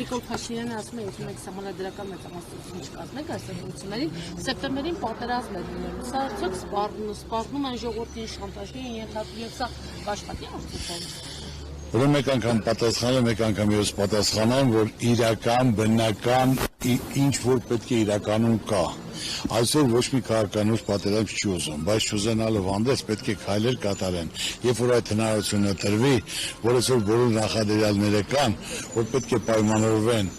Նիկոլ Փաշինյանը ասում է, եթե մենք սահմանադրական մեծամասնություն չկազմենք այս ընտրություններին, սեպտեմբերին պատերազմ է լինելու։ Սա արդյոք սպառնում են ժողովրդին, շանտաժի են ենթարկվում եւ սա աշխատի արդյունքում։ Ուրեմն մեկ անգամ պատասխանը, մեկ անգամ ես պատասխանեմ, որ իրական, բնական, ինչ որ պետք է իրականում կա։ Այսօր ոչ մի քաղաքականուց պատերազմ չի ուզում, բայց չուզենալով հանդերձ պետք է քայլեր կատարեն։ Երբ որ այդ հնարավորությունը տրվի, որ այսօր բոլոր նախադրյալները կան, որ պետք է պայմանավորվեն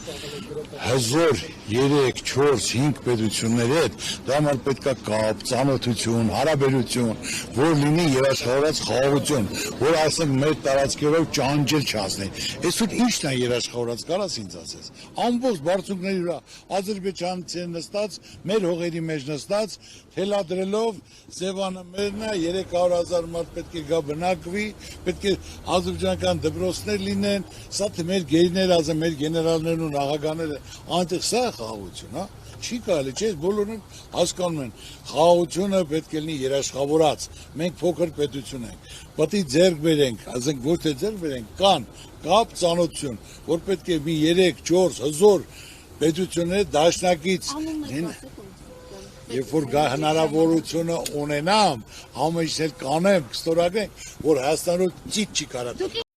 հզոր 3, 4, 5 պետությունների հետ, դա համար պետք է կապ, ծանոթություն, հարաբերություն, որ լինի երաշխավորած խաղաղություն, որ ասենք մեր տարածքերով ճանճել չասնի։ Այսօր ի՞նչն է երաշխավորած, կարաս ինձ ասես։ Ամբողջ բարձունքների վրա ադրբեջանցիներ նստած, մեր հողերի մեջ նստած, թելադրելով Սևանը մերն է, 300,000 մարդ պետք է գա բնակվի, պետք է ադրբեջանական դպրոցներ լինեն, սա թե մեր գերիներ ասեն, մեր գեներալներն ու նախագահները, այնտեղ սա է խաղաղություն, հա։ Չի կարելի, չէ, բոլորն հասկանում են, խաղաղությունը պետք է լինի երաշխավորած, մենք փոքր պետություն ենք, պետք է ձեռք բերենք, ասենք ոչ թե ձեռք բերենք, կան կապ ծանոթություն, որ պետք է մի 3, 4 հզոր պետությունները դաշնակից երբ որ գա հնարավորությունը ունենամ, ամեն ինչ կանեմ, կստորագրենք, որ Հայաստանով ճիտ չի կարա։